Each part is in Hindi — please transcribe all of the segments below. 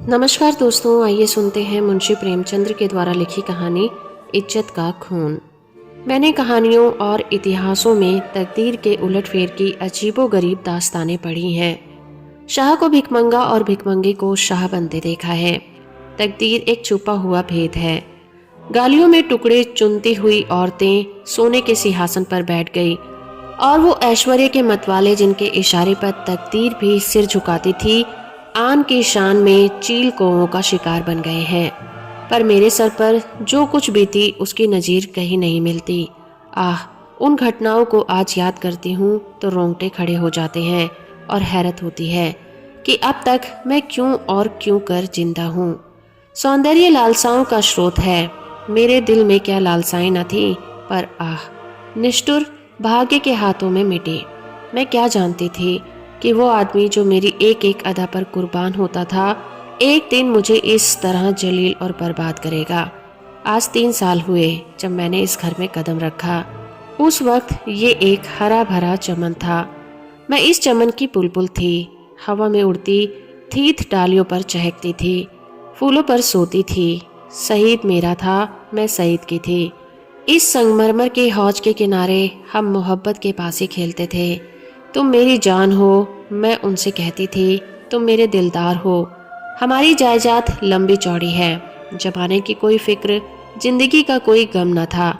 नमस्कार दोस्तों, आइए सुनते हैं मुंशी प्रेमचंद्र के द्वारा लिखी कहानी इज्जत का खून। मैंने कहानियों और इतिहासों में तकदीर के उलटफेर की अजीबोगरीब दास्तानें पढ़ी हैं। शाह को भिखमंगा और भिखमंगे को शाह बनते देखा है। तकदीर एक छुपा हुआ भेद है। गालियों में टुकड़े चुनती हुई औरतें सोने के सिंहासन पर बैठ गई और वो ऐश्वर्य के मतवाले जिनके इशारे पर तकदीर भी सिर झुकाती थी, आन की शान में चील कौवों का शिकार बन गए हैं। पर मेरे सर पर जो कुछ बीती उसकी नज़ीर कहीं नहीं मिलती। आह, उन घटनाओं को आज याद करती हूँ तो रोंगटे खड़े हो जाते हैं और हैरत होती है कि अब तक मैं क्यों और क्यों कर जिंदा हूँ। सौंदर्य लालसाओं का स्रोत है। मेरे दिल में क्या लालसाएं न थी, पर आह, निष्ठुर भाग्य के हाथों में मिटी। मैं क्या जानती थी कि वो आदमी जो मेरी एक एक अदा पर कुर्बान होता था, एक दिन मुझे इस तरह जलील और बर्बाद करेगा। आज 3 साल हुए जब मैंने इस घर में कदम रखा। उस वक्त ये एक हरा भरा चमन था। मैं इस चमन की बुलबुल थी। हवा में उड़ती थीथ डालियों पर चहकती थी, फूलों पर सोती थी। शहीद मेरा था, मैं शहीद की थी। इस संगमरमर के हौज के किनारे हम मोहब्बत के पास ही खेलते थे। तुम मेरी जान हो, मैं उनसे कहती थी, तुम मेरे दिलदार हो। हमारी जायदाद लंबी चौड़ी है, जमाने की कोई फिक्र, जिंदगी का कोई गम न था।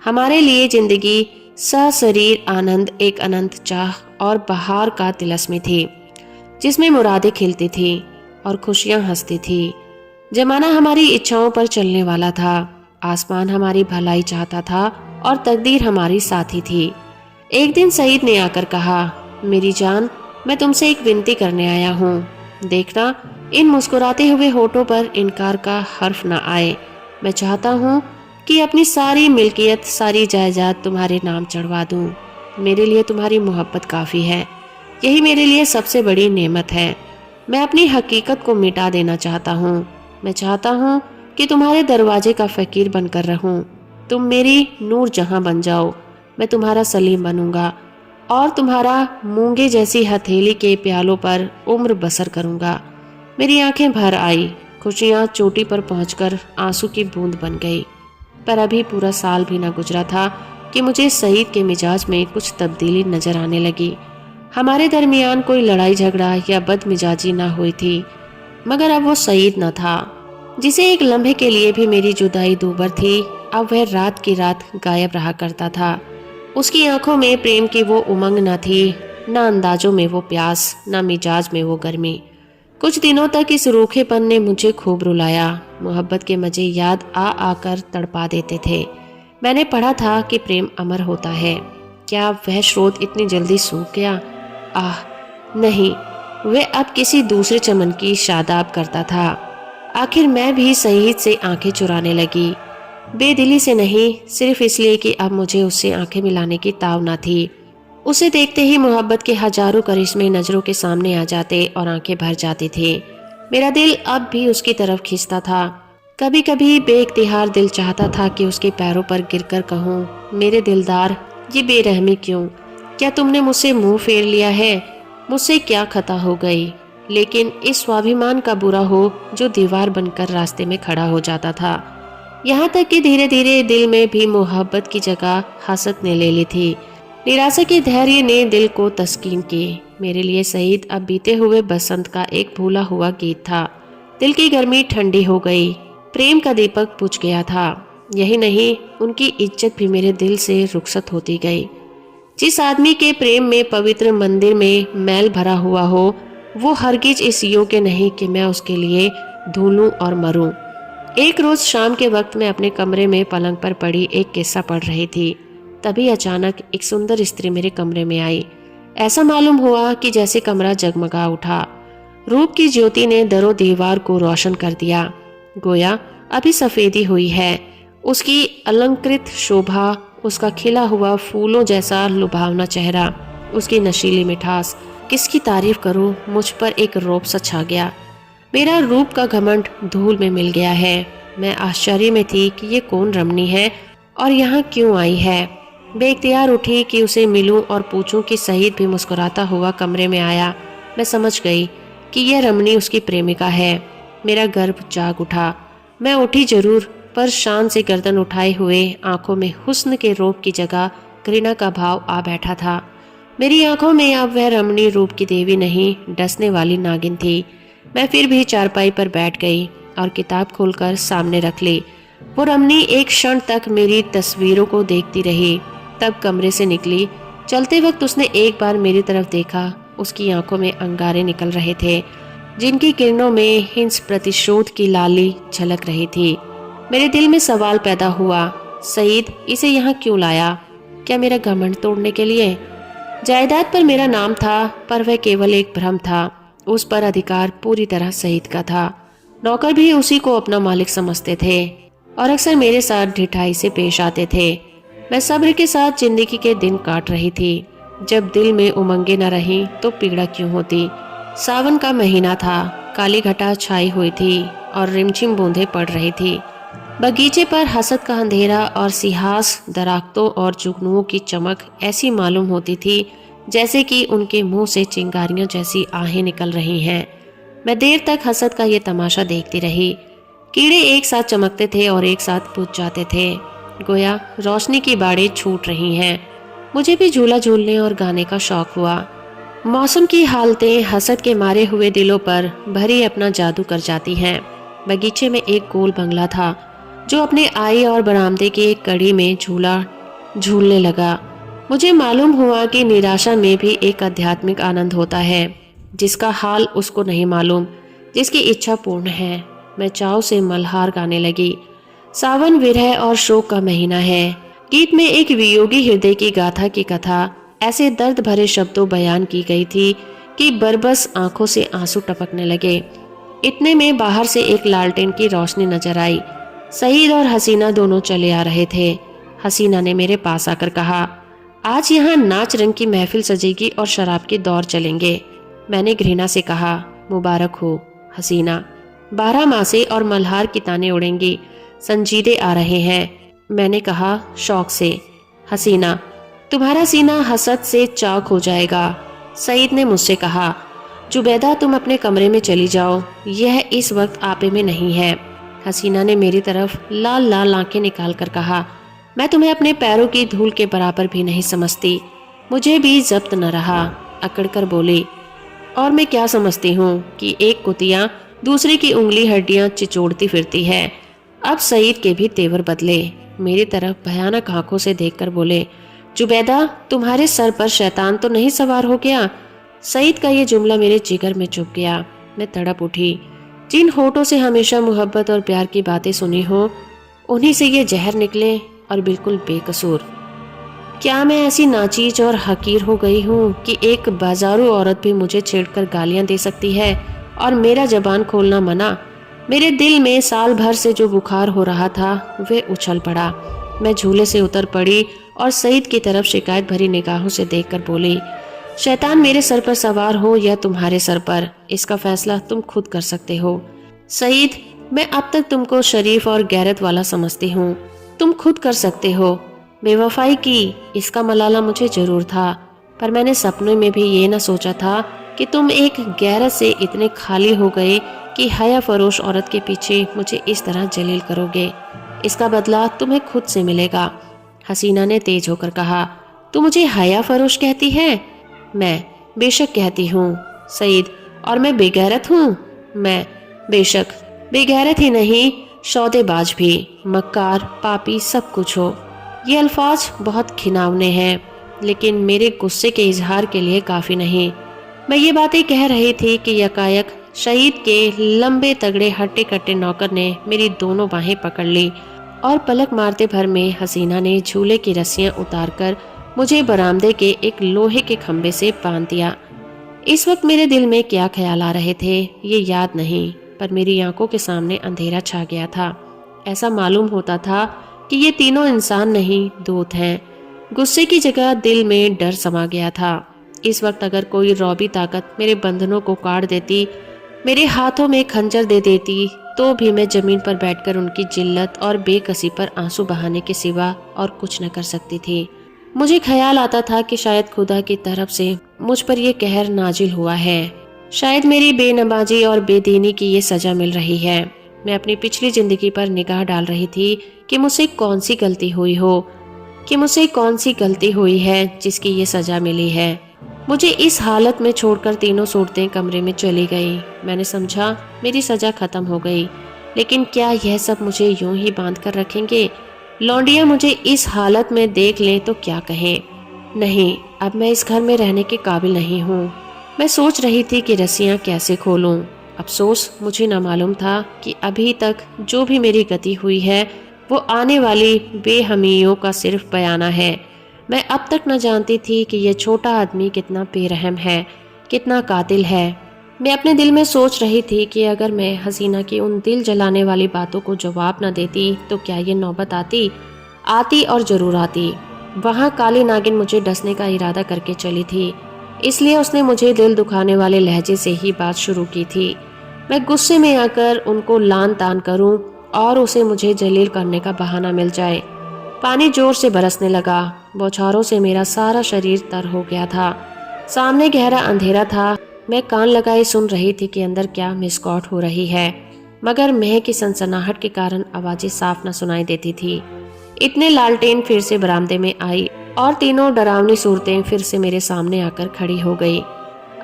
हमारे लिए जिंदगी सशरीर आनंद, एक अनंत चाह और बहार का तिलस्मी थी, जिसमें मुरादें खिलती थी और खुशियां हंसती थी। जमाना हमारी इच्छाओं पर चलने वाला था। आसमान हमारी भलाई चाहता था और तकदीर हमारी साथी थी। एक दिन सईद ने आकर कहा, मेरी जान, मैं तुमसे एक विनती करने आया हूँ। देखना, इन मुस्कुराते हुए होठों पर इनकार का हर्फ न आए। मैं चाहता हूँ कि अपनी सारी मिल्कियत, सारी जायदाद तुम्हारे नाम चढ़वा दूँ। मेरे लिए तुम्हारी मोहब्बत काफ़ी है। यही मेरे लिए सबसे बड़ी नेमत है। मैं अपनी हकीकत को मिटा देना चाहता हूँ। मैं चाहता हूँ कि तुम्हारे दरवाजे का फ़कीर बनकर रहूँ। तुम मेरी नूर जहाँ बन जाओ। मैं तुम्हारा सलीम बनूंगा और तुम्हारा मूंगे जैसी हथेली के प्यालों पर उम्र बसर करूंगा। मेरी आंखें भर आई। खुशियां चोटी पर पहुंचकर आंसू की बूंद बन गई। पर अभी पूरा साल भी न गुजरा था कि मुझे सईद के मिजाज में कुछ तब्दीली नजर आने लगी। हमारे दरमियान कोई लड़ाई झगड़ा या बदमिजाजी न हुई थी, मगर अब वो सईद न था, जिसे एक लम्हे के लिए भी मेरी जुदाई दूभर थी। अब वह रात की रात गायब रहा करता था। उसकी आंखों में प्रेम की वो उमंग न थी, न अंदाजों में वो प्यास, न मिजाज में वो गर्मी। कुछ दिनों तक इस रूखेपन ने मुझे खूब रुलाया। मोहब्बत के मजे याद आ आकर तड़पा देते थे। मैंने पढ़ा था कि प्रेम अमर होता है। क्या वह स्रोत इतनी जल्दी सूख गया? आह नहीं, वह अब किसी दूसरे चमन की शादाब करता था। आखिर मैं भी सईद से आंखें चुराने लगी। बेदिली से नहीं, सिर्फ इसलिए कि अब मुझे उससे आंखें मिलाने की ताव न थी। उसे देखते ही मोहब्बत के हजारों करिश्मे नजरों के सामने आ जाते और आंखें भर जाती थी। मेरा दिल अब भी उसकी तरफ खींचता था। कभी कभी बेइख्तियार दिल चाहता था कि उसके पैरों पर गिरकर कहूँ, मेरे दिलदार, ये बेरहमी क्यों? क्या तुमने मुझसे मुंह फेर लिया है? मुझसे क्या खता हो गई? लेकिन इस स्वाभिमान का बुरा हो जो दीवार बनकर रास्ते में खड़ा हो जाता था। यहाँ तक कि धीरे धीरे दिल में भी मोहब्बत की जगह हसद ने ले ली थी। निराशा के धैर्य ने दिल को तस्कीन की। मेरे लिए सईद अब बीते हुए बसंत का एक भूला हुआ गीत था। दिल की गर्मी ठंडी हो गई, प्रेम का दीपक बुझ गया था। यही नहीं, उनकी इज्जत भी मेरे दिल से रुखसत होती गई। जिस आदमी के प्रेम में पवित्र मंदिर में मैल भरा हुआ हो, वो हरगिज इस योग्य नहीं कि मैं उसके लिए ढूंढूं और मरूं। एक रोज शाम के वक्त मैं अपने कमरे में पलंग पर पड़ी एक किस्सा पढ़ रही थी। तभी अचानक एक सुंदर स्त्री मेरे कमरे में आई। ऐसा मालूम हुआ कि जैसे कमरा जगमगा उठा। रूप की ज्योति ने दरो दीवार को रोशन कर दिया। गोया अभी सफेदी हुई है। उसकी अलंकृत शोभा, उसका खिला हुआ फूलों जैसा लुभावना चेहरा, उसकी नशीली मिठास, किसकी तारीफ करूं? मुझ पर एक रौब सा छा गया। मेरा रूप का घमंड धूल में मिल गया है। मैं आश्चर्य में थी कि ये कौन रमणी है और यहाँ क्यों आई है। बेइख्तियार उठी कि उसे मिलूं और पूछूं कि सईद भी मुस्कुराता हुआ कमरे में आया। मैं समझ गई कि यह रमणी उसकी प्रेमिका है। मेरा गर्भ जाग उठा। मैं उठी जरूर, पर शान से गर्दन उठाए हुए आंखों में हुस्न के रोब की जगह घृणा का भाव आ बैठा था। मेरी आंखों में अब वह रमणीय रूप की देवी नहीं, डसने वाली नागिन थी। मैं फिर भी चारपाई पर बैठ गई और किताब खोलकर सामने रख ली। वो रमणी एक क्षण तक मेरी तस्वीरों को देखती रही, तब कमरे से निकली। चलते वक्त उसने एक बार मेरी तरफ देखा। उसकी आंखों में अंगारे निकल रहे थे, जिनकी किरणों में हिंस प्रतिशोध की लाली झलक रही थी। मेरे दिल में सवाल पैदा हुआ, सईद इसे यहाँ क्यों लाया? क्या मेरा घमंड तोड़ने के लिए? जायदाद पर मेरा नाम था, पर वह केवल एक भ्रम था। उस पर अधिकार पूरी तरह सईद का था। नौकर भी उसी को अपना मालिक समझते थे और अक्सर मेरे साथ ढिठाई से पेश आते थे। मैं सब्र के साथ जिंदगी के दिन काट रही थी। जब दिल में उमंगे न रही तो पीड़ा क्यों होती? सावन का महीना था, काली घटा छाई हुई थी और रिमझिम बूंदें पड़ रही थी। बगीचे पर हसद का अंधेरा और सिहास दरख्तों और जुगनुओं की चमक ऐसी मालूम होती थी जैसे कि उनके मुंह से चिंगारियां जैसी आहें निकल रही हैं। मैं देर तक हसद का ये तमाशा देखती रही। कीड़े एक साथ चमकते थे और एक साथ बुझ जाते थे, गोया रोशनी की बाड़ें छूट रही हैं। मुझे भी झूला झूलने और गाने का शौक हुआ। मौसम की हालतें हसद के मारे हुए दिलों पर भरी अपना जादू कर जाती हैं। बगीचे में एक गोल बंगला था जो अपने आई और बरामदे की एक कड़ी में झूला झूलने लगा। मुझे मालूम हुआ कि निराशा में भी एक आध्यात्मिक आनंद होता है, जिसका हाल उसको नहीं मालूम, जिसकी इच्छा पूर्ण है। मैं चाव से मल्हार गाने लगी। सावन विरह और शोक का महीना है। गीत में एक वियोगी हृदय की गाथा की कथा ऐसे दर्द भरे शब्दों बयान की गई थी कि बरबस आंखों से आंसू टपकने लगे। इतने में बाहर से एक लालटेन की रोशनी नजर आई। सईद और हसीना दोनों चले आ रहे थे। हसीना ने मेरे पास आकर कहा, आज यहाँ नाच रंग की महफिल सजेगी और शराब के दौर चलेंगे। मैंने घृणा से कहा, मुबारक हो हसीना, 12 मासे और मल्हार की ताने उड़ेंगी, संजीदे आ रहे हैं। मैंने कहा शौक से, हसीना तुम्हारा सीना हसद से चाक हो जाएगा। सईद ने मुझसे कहा, जुबैदा तुम अपने कमरे में चली जाओ, यह इस वक्त आपे में नहीं है। हसीना ने मेरी तरफ लाल लाल आंखें निकाल कर कहा, मैं तुम्हें अपने पैरों की धूल के बराबर भी नहीं समझती। मुझे भी जब्त न रहा, अकड़कर बोली, और मैं क्या समझती हूँ कि एक कुतिया दूसरे की उंगली हड्डियां चिचोड़ती फिरती है। अब सईद के भी तेवर बदले, मेरी तरफ भयानक आंखों से देखकर बोले, जुबैदा तुम्हारे सर पर शैतान तो नहीं सवार हो गया? सईद का ये जुमला मेरे जिगर में चुभ गया। मैं तड़प उठी। जिन होठों से हमेशा मोहब्बत और प्यार की बातें सुनी हो, उन्हीं से ये जहर निकले, और बिल्कुल बेकसूर। क्या मैं ऐसी नाचीज और हकीर हो गई हूँ कि एक बाजारू औरत भी मुझे छेड़कर गालियां दे सकती है और मेरा जबान खोलना मना? मेरे दिल में साल भर से जो बुखार हो रहा था वह उछल पड़ा। मैं झूले से उतर पड़ी और सईद की तरफ शिकायत भरी निगाहों से देखकर बोली, शैतान मेरे सर पर सवार हो या तुम्हारे सर पर, इसका फैसला तुम खुद कर सकते हो। सईद, मैं अब तक तुमको शरीफ और गैरत वाला समझती हूँ, तुम खुद कर सकते हो। बेवफाई की, इसका मलाला मुझे जरूर था, पर मैंने सपनों में भी ये न सोचा था कि तुम एक गैरत से इतने खाली हो गए कि हया फरोश औरत के पीछे मुझे इस तरह जलील करोगे। इसका बदला तुम्हें खुद से मिलेगा। हसीना ने तेज होकर कहा, तू मुझे हया फरोश कहती है? मैं, बेशक कहती हूँ सईद, और मैं बेगैरत हूँ? मैं, बेशक बेगैरत ही नहीं, सौदेबाज भी, मक्कार, पापी, सब कुछ हो। ये अल्फाज बहुत घिनौने हैं, लेकिन मेरे गुस्से के इजहार के लिए काफ़ी नहीं। मैं ये बातें कह रही थी कि यकायक शहीद के लंबे तगड़े हट्टे कट्टे नौकर ने मेरी दोनों बाहें पकड़ ली और पलक मारते भर में हसीना ने झूले की रस्सियां उतारकर मुझे बरामदे के एक लोहे के खंबे से बांध दिया। इस वक्त मेरे दिल में क्या ख्याल आ रहे थे ये याद नहीं, पर मेरी आंखों के सामने अंधेरा छा गया था। ऐसा मालूम होता था कि ये तीनों इंसान नहीं, दूत हैं। गुस्से की जगह दिल में डर समा गया था। इस वक्त अगर कोई रौबी ताकत मेरे बंधनों को काट देती, मेरे हाथों में खंजर दे देती, तो भी मैं जमीन पर बैठकर उनकी जिल्लत और बेकसी पर आंसू बहाने के सिवा और कुछ न कर सकती थी। मुझे ख्याल आता था कि शायद खुदा की तरफ से मुझ पर यह कहर नाजिल हुआ है। शायद मेरी बेनमाजी और बेदीनी की ये सजा मिल रही है। मैं अपनी पिछली जिंदगी पर निगाह डाल रही थी कि मुझसे कौन सी गलती हुई हो, कि मुझसे कौन सी गलती हुई है जिसकी ये सजा मिली है। मुझे इस हालत में छोड़कर तीनों सूरतें कमरे में चली गई। मैंने समझा मेरी सजा खत्म हो गई, लेकिन क्या यह सब मुझे यूं ही बांध कर रखेंगे? लौंडिया मुझे इस हालत में देख लें तो क्या कहें? नहीं, अब मैं इस घर में रहने के काबिल नहीं हूँ। मैं सोच रही थी कि रस्सियाँ कैसे खोलूं। अफसोस मुझे न मालूम था कि अभी तक जो भी मेरी गति हुई है वो आने वाली बेहमियों का सिर्फ बयाना है। मैं अब तक न जानती थी कि यह छोटा आदमी कितना बेरहम है, कितना कातिल है। मैं अपने दिल में सोच रही थी कि अगर मैं हसीना की उन दिल जलाने वाली बातों को जवाब न देती तो क्या ये नौबत आती और जरूर आती। वहाँ काली नागिन मुझे डसने का इरादा करके चली थी, इसलिए उसने मुझे दिल दुखाने वाले लहजे से ही बात शुरू की थी। मैं गुस्से में आकर उनको लान तान करूं और उसे मुझे जलील करने का बहाना मिल जाए। पानी जोर से बरसने लगा। बौछारों से मेरा सारा शरीर तर हो गया था। सामने गहरा अंधेरा था। मैं कान लगाए सुन रही थी कि अंदर क्या मिसकॉट हो रही है, मगर मेह की सनसनाहट के कारण आवाजें साफ न सुनाई देती थी। इतने लालटेन फिर से बरामदे में आई और तीनों डरावनी सूरतें फिर से मेरे सामने आकर खड़ी हो गई।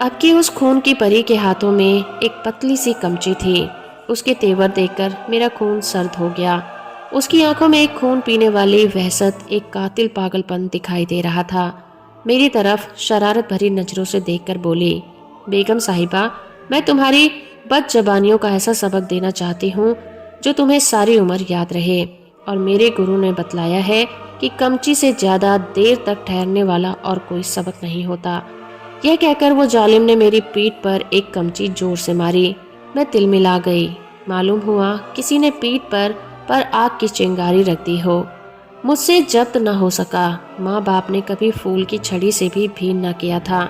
अब की उस खून की परी के हाथों में एक पतली सी कमची थी। उसके तेवर देखकर मेरा खून सर्द हो गया। उसकी आंखों में एक खून पीने वाली वहशत, एक कातिल पागलपन दिखाई दे रहा था। मेरी तरफ शरारत भरी नजरों से देखकर बोली, बेगम साहिबा, मैं तुम्हारी बदजबानियों का ऐसा सबक देना चाहती हूँ जो तुम्हें सारी उम्र याद रहे। और मेरे गुरु ने बतलाया है कि कमची से ज्यादा देर तक ठहरने वाला और कोई सबक नहीं होता। यह कहकर वो जालिम ने मेरी पीठ पर एक कमची जोर से मारी। मैं तिलमिला गई। मालूम हुआ किसी ने पीठ पर आग की चिंगारी रख दी हो। मुझसे जब्त न हो सका। माँ बाप ने कभी फूल की छड़ी से भी भीन न किया था।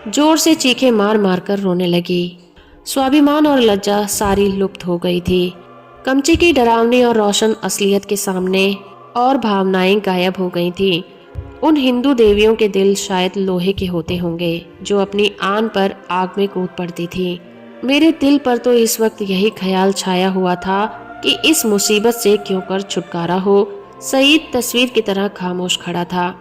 जोर से चीखें मार मार कर रोने लगी। स्वाभिमान और लज्जा सारी लुप्त हो गई थी। कमची की डरावनी और रोशन असलियत के सामने और भावनाएं गायब हो गई थी। उन हिंदू देवियों के दिल शायद लोहे के होते होंगे जो अपनी आन पर आग में कूद पड़ती थी। मेरे दिल पर तो इस वक्त यही ख्याल छाया हुआ था कि इस मुसीबत से क्यों कर छुटकारा हो। सईद तस्वीर की तरह खामोश खड़ा था।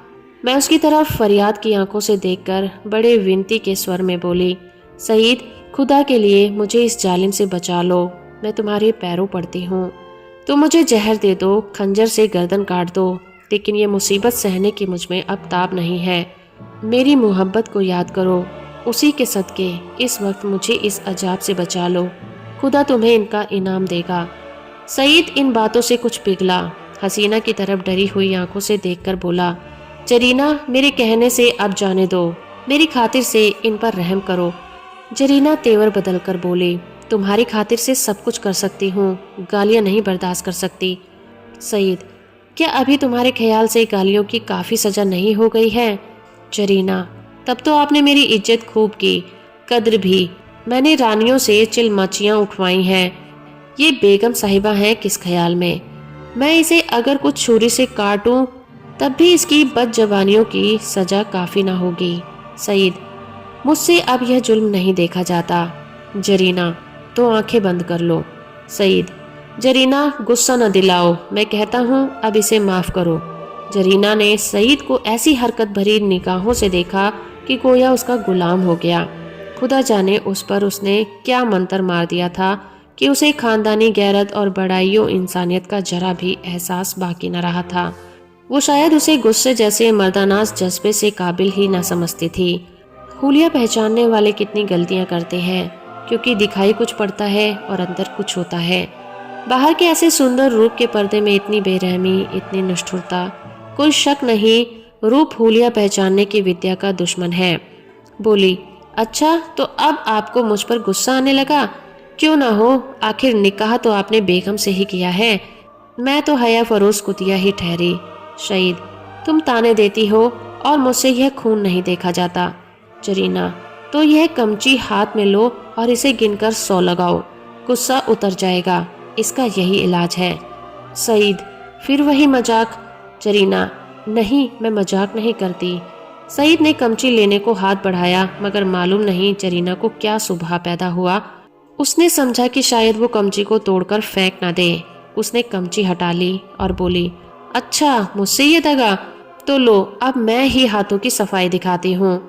मैं उसकी तरफ फरियाद की आंखों से देखकर बड़े विनती के स्वर में बोली, सईद, खुदा के लिए मुझे इस जालिम से बचा लो। मैं तुम्हारे पैरों पड़ती हूँ। तुम मुझे जहर दे दो, खंजर से गर्दन काट दो, लेकिन ये मुसीबत सहने की मुझ में अब ताब नहीं है। मेरी मोहब्बत को याद करो। उसी के सदके इस वक्त मुझे इस अजाब से बचा लो। खुदा तुम्हें इनका इनाम देगा। सईद इन बातों से कुछ पिघला। हसीना की तरफ डरी हुई आंखों से देखकर बोला, जरीना, मेरे कहने से अब जाने दो। मेरी खातिर से इन पर रहम करो। जरीना तेवर बदल कर बोली, तुम्हारी खातिर से सब कुछ कर सकती हूँ, गालियाँ नहीं बर्दाश्त कर सकती। सईद, क्या अभी तुम्हारे ख्याल से गालियों की काफ़ी सज़ा नहीं हो गई है? जरीना, तब तो आपने मेरी इज्जत खूब की, कद्र भी। मैंने रानियों से चिलमचियाँ उठवाई हैं। ये बेगम साहिबा हैं किस ख्याल में? मैं इसे अगर कुछ छुरी से काटूं तब भी इसकी बदजबानियों की सजा काफ़ी ना होगी। सईद, मुझसे अब यह जुल्म नहीं देखा जाता। जरीना, तो आंखें बंद कर लो। सईद, जरीना, गुस्सा न दिलाओ, मैं कहता हूँ अब इसे माफ़ करो। जरीना ने सईद को ऐसी हरकत भरी निगाहों से देखा कि गोया उसका गुलाम हो गया। खुदा जाने उस पर उसने क्या मंत्र मार दिया था कि उसे खानदानी गैरत और बड़ाइयों इंसानियत का जरा भी एहसास बाकी न रहा था। वो शायद उसे गुस्से जैसे मर्दानास जज्बे से काबिल ही न समझती थी। हुलिया पहचानने वाले कितनी गलतियां करते हैं, क्योंकि दिखाई कुछ पड़ता है और अंदर कुछ होता है। बाहर के ऐसे सुंदर रूप के पर्दे में इतनी बेरहमी, इतनी निष्ठुरता। कोई शक नहीं, रूप हुलिया पहचानने की विद्या का दुश्मन है। बोली, अच्छा, तो अब आपको मुझ पर गुस्सा आने लगा? क्यों ना हो, आखिर निकाह तो आपने बेगम से ही किया है। मैं तो हया फरोज कुतिया ही ठहरी। शहीद, तुम ताने देती हो और मुझसे यह खून नहीं देखा जाता। जरीना, तो यह कमची हाथ में लो और इसे गिनकर 100 लगाओ, गुस्सा उतर जाएगा। इसका यही इलाज है। सईद, फिर वही मजाक। जरीना, नहीं, मैं मजाक नहीं करती। सईद ने कमची लेने को हाथ बढ़ाया, मगर मालूम नहीं जरीना को क्या सुबह पैदा हुआ। उसने समझा कि शायद वो कमची को तोड़कर फेंक ना दे। उसने कमची हटा ली और बोली, अच्छा मुझसे ये दगा, तो लो अब मैं ही हाथों की सफाई दिखाती हूँ।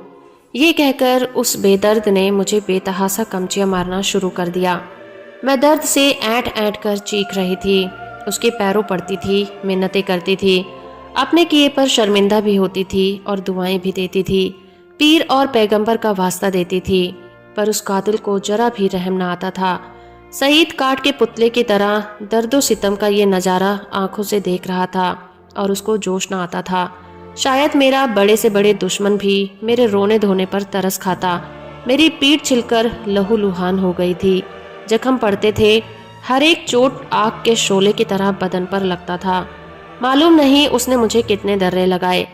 ये कहकर उस बेदर्द ने मुझे बेतहासा कमचियाँ मारना शुरू कर दिया। मैं दर्द से ऐंठ ऐंठ कर चीख रही थी। उसके पैरों पड़ती थी, मिन्नतें करती थी, अपने किए पर शर्मिंदा भी होती थी और दुआएं भी देती थी, पीर और पैगंबर का वास्ता देती थी। पर उस कातिल को जरा भी रहम ना आता था। सईद काट के पुतले की तरह दर्दो सितम का ये नज़ारा आंखों से देख रहा था और उसको जोश ना आता था। शायद मेरा बड़े से बड़े दुश्मन भी मेरे रोने धोने पर तरस खाता। मेरी पीठ छिलकर लहूलुहान हो गई थी। जख्म पड़ते थे, हर एक चोट आग के शोले की तरह बदन पर लगता था। मालूम नहीं उसने मुझे कितने दर्रे लगाए,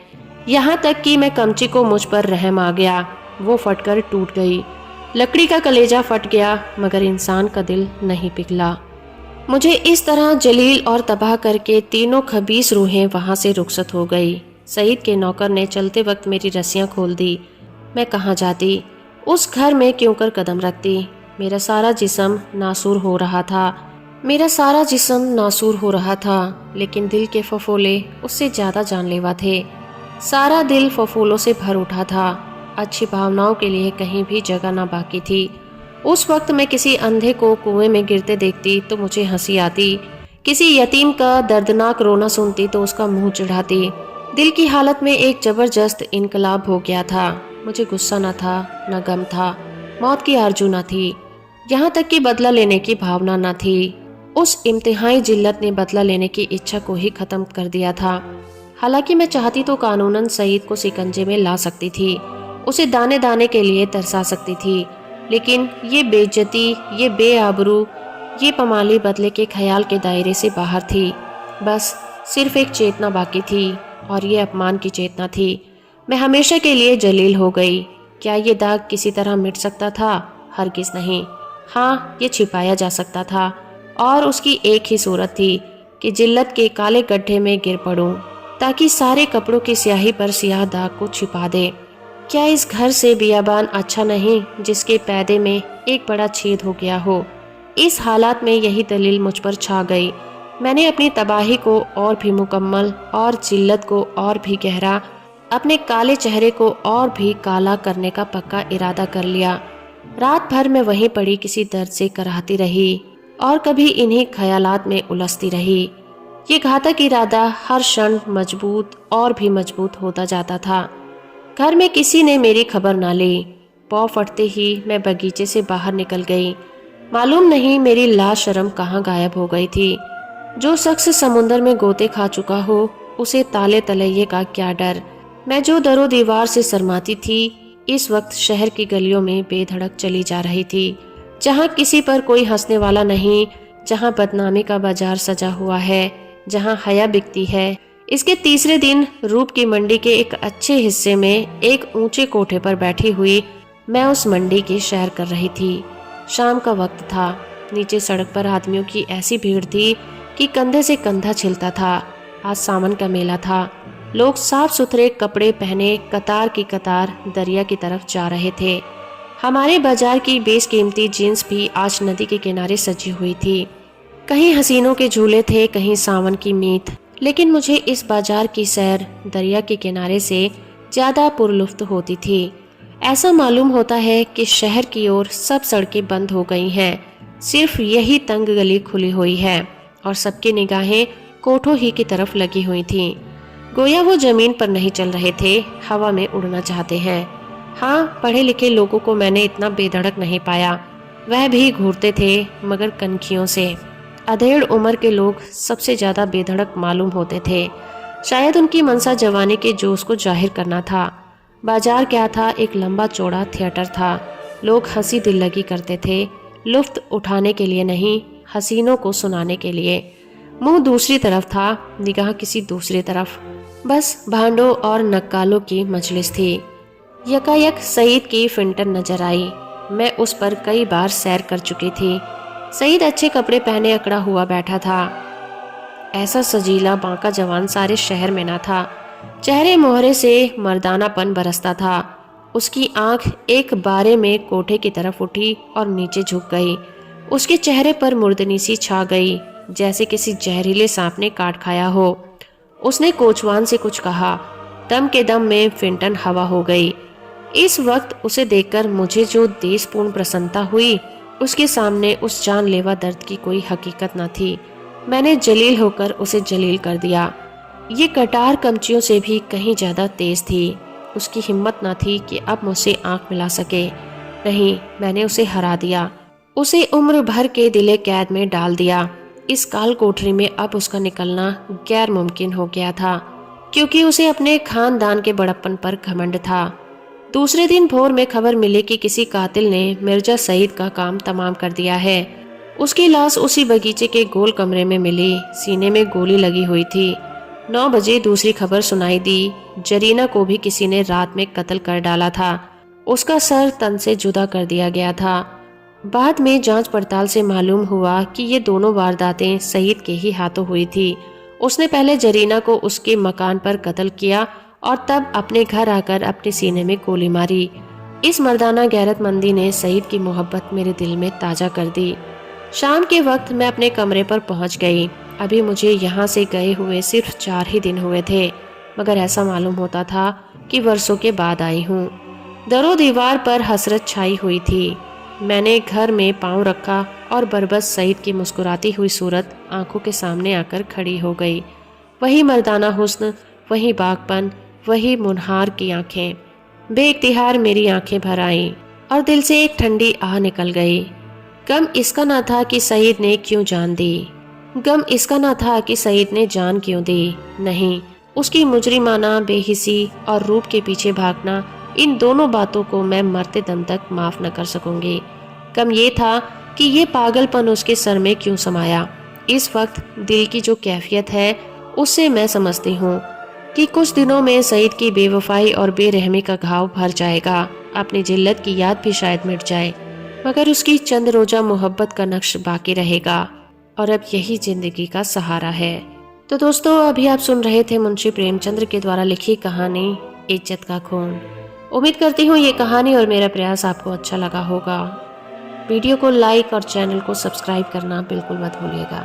यहाँ तक कि मैं कमची को मुझ पर रहम आ गया। वो फटकर टूट गई। लकड़ी का कलेजा फट गया, मगर इंसान का दिल नहीं पिघला। मुझे इस तरह जलील और तबाह करके तीनों खबीस रूहें वहां से रुखसत हो गई। सईद के नौकर ने चलते वक्त मेरी रस्सियां खोल दी। मैं कहाँ जाती, उस घर में क्यों कर कदम रखती। मेरा सारा जिस्म नासूर हो रहा था, लेकिन दिल के फफोले उससे ज्यादा जानलेवा थे। सारा दिल फफूलों से भर उठा था। अच्छी भावनाओं के लिए कहीं भी जगह ना बाकी थी। उस वक्त मैं किसी अंधे को कुएं में गिरते देखती तो मुझे हंसी आती, किसी यतीम का दर्दनाक रोना सुनती तो उसका मुंह चढ़ाती। दिल की हालत में एक जबरदस्त इनकलाब हो गया था। मुझे गुस्सा न था, न गम था, मौत की आरजू न थी, यहाँ तक कि बदला लेने की भावना न थी। उस इम्तिहाई जिल्लत ने बदला लेने की इच्छा को ही खत्म कर दिया था। हालांकि मैं चाहती तो कानूनन सईद को शिकंजे में ला सकती थी, उसे दाने दाने के लिए तरसा सकती थी, लेकिन ये बेइज्जती, ये बेआबरू, ये पमाली बदले के ख्याल के दायरे से बाहर थी। बस सिर्फ एक चेतना बाकी थी, और ये अपमान की चेतना थी। मैं हमेशा के लिए जलील हो गई। क्या ये दाग किसी तरह मिट सकता था? हरगिज नहीं। हाँ, ये छिपाया जा सकता था, और उसकी एक ही सूरत थी कि जिल्लत के काले गड्ढे में गिर पड़ूं, ताकि सारे कपड़ों की स्याही पर सियाह दाग को छिपा दे। क्या इस घर से बियाबान अच्छा नहीं, जिसके पैदे में एक बड़ा छेद हो गया हो? इस हालात में यही दलील मुझ पर छा गई। मैंने अपनी तबाही को और भी मुकम्मल और जिल्लत को और भी गहरा, अपने काले चेहरे को और भी काला करने का पक्का इरादा कर लिया। रात भर मैं वहीं पड़ी किसी दर्द से कराहती रही और कभी इन्हीं ख्यालात में उलझती रही। ये घातक इरादा हर क्षण मजबूत और भी मजबूत होता जाता था। घर में किसी ने मेरी खबर ना ली। पौ फटते ही मैं बगीचे से बाहर निकल गई। मालूम नहीं मेरी लाशरम कहाँ गायब हो गई थी। जो शख्स समुंदर में गोते खा चुका हो, उसे ताले तलैये का क्या डर। मैं जो दरो दीवार से शर्माती थी, इस वक्त शहर की गलियों में बेधड़क चली जा रही थी, जहाँ किसी पर कोई हंसने वाला नहीं, जहाँ बदनामी का बाजार सजा हुआ है, जहाँ हया बिकती है। इसके तीसरे दिन रूप की मंडी के एक अच्छे हिस्से में एक ऊंचे कोठे पर बैठी हुई मैं उस मंडी की सैर कर रही थी। शाम का वक्त था। नीचे सड़क पर आदमियों की ऐसी भीड़ थी कि कंधे से कंधा छिलता था। आज सावन का मेला था। लोग साफ सुथरे कपड़े पहने कतार की कतार दरिया की तरफ जा रहे थे। हमारे बाजार की बेशकीमती जींस भी आज नदी के किनारे सजी हुई थी। कहीं हसीनों के झूले थे, कहीं सावन की मीत, लेकिन मुझे इस बाजार की सैर दरिया के किनारे से ज्यादा पुरलुफ्त होती थी। ऐसा मालूम होता है कि शहर की ओर सब सड़कें बंद हो गई हैं, सिर्फ यही तंग गली खुली हुई है और सबकी निगाहें कोठों ही की तरफ लगी हुई थीं। गोया वो जमीन पर नहीं चल रहे थे, हवा में उड़ना चाहते हैं। हाँ, पढ़े लिखे लोगों को मैंने इतना बेधड़क नहीं पाया। वह भी घूरते थे, मगर कनखियों से। अधेड़ उम्र के लोग सबसे ज्यादा बेधड़क मालूम होते थे। शायद उनकी मनसा जवानी के जोश को जाहिर करना था। बाजार क्या था, एक लंबा चौड़ा थिएटर था। लोग हंसी दिल लगी करते थे, लुफ्त उठाने के लिए नहीं, हसीनों को सुनाने के लिए। मुंह दूसरी तरफ था, निगाह किसी दूसरी तरफ। बस भांडों और नक्कालों की मजलिस थी। यकायक सईद की फिंटर नजर आई। मैं उस पर कई बार सैर कर चुकी थी। सईद अच्छे कपड़े पहने अकड़ा हुआ बैठा था। ऐसा सजीला बांका जवान सारे शहर में ना था। चेहरे मोहरे से मर्दानापन बरसता था। उसकी आंख एक बारे में कोठे की तरफ उठी और नीचे झुक गई। उसके चेहरे पर मुर्दनी सी छा गई, जैसे किसी जहरीले सांप ने काट खाया हो। उसने कोचवान से कुछ कहा। दम के दम में फिंटन हवा हो गई। इस वक्त उसे देखकर मुझे जो देशपूर्ण प्रसन्नता हुई, उसके सामने उस जानलेवा दर्द की कोई हकीकत न थी। मैंने जलील होकर उसे जलील कर दिया। ये कटार कमचियों से भी कहीं ज्यादा तेज थी। उसकी हिम्मत न थी कि अब मुझसे आंख मिला सके। नहीं, मैंने उसे हरा दिया। उसे उम्र भर के दिले कैद में डाल दिया। इस काल कोठरी में अब उसका निकलना गैर मुमकिन हो गया था, क्योंकि उसे अपने खानदान के बड़प्पन पर घमंड था। दूसरे दिन भोर में खबर मिली कि किसी कातिल ने मिर्जा सईद का काम तमाम कर दिया है। उसकी लाश उसी बगीचे के गोल कमरे में मिली। सीने में गोली लगी हुई थी। 9 बजे दूसरी खबर सुनाई दी। जरीना को भी किसी ने रात में कत्ल कर डाला था। उसका सर तन से जुदा कर दिया गया था। बाद में जांच पड़ताल से मालूम हुआ कि ये दोनों वारदातें सईद के ही हाथों हुई थी। उसने पहले जरीना को उसके मकान पर कत्ल किया और तब अपने घर आकर अपने सीने में गोली मारी। इस मर्दाना गैरतमंदी ने सईद की मोहब्बत मेरे दिल में ताजा कर दी। शाम के वक्त मैं अपने कमरे पर पहुंच गई। अभी मुझे यहाँ से गए हुए सिर्फ 4 ही दिन हुए थे, मगर ऐसा मालूम होता था कि वर्षों के बाद आई हूँ। दरो दीवार पर हसरत छाई हुई थी। मैंने घर में पांव रखा और बरबस सईद की मुस्कुराती हुई सूरत आंखों के सामने आकर खड़ी हो गई। वही मर्दाना हुस्न, वही बागपन, वही मुनहार की आंखें। बेइख्तियार मेरी आंखें भर आईं और दिल से एक ठंडी आह निकल गई। गम इसका ना था कि सईद ने क्यों जान दी। गम इसका ना था कि सईद ने जान क्यों दी। नहीं, उसकी मुजरिमाना बेहिसी और रूप के पीछे भागना, इन दोनों बातों को मैं मरते दम तक माफ न कर सकूंगी। गम ये था कि ये पागलपन उसके सर में क्यों समाया। इस वक्त दिल की जो कैफियत है, उससे मैं समझती हूँ कि कुछ दिनों में सईद की बेवफाई और बेरहमी का घाव भर जाएगा। अपनी जिल्लत की याद भी शायद मिट जाए, मगर उसकी चंद रोजा मोहब्बत का नक्श बाकी रहेगा और अब यही जिंदगी का सहारा है। तो दोस्तों, अभी आप सुन रहे थे मुंशी प्रेमचंद्र के द्वारा लिखी कहानी इज्जत का खून। उम्मीद करती हूँ ये कहानी और मेरा प्रयास आपको अच्छा लगा होगा। वीडियो को लाइक और चैनल को सब्सक्राइब करना बिल्कुल मत भूलिएगा।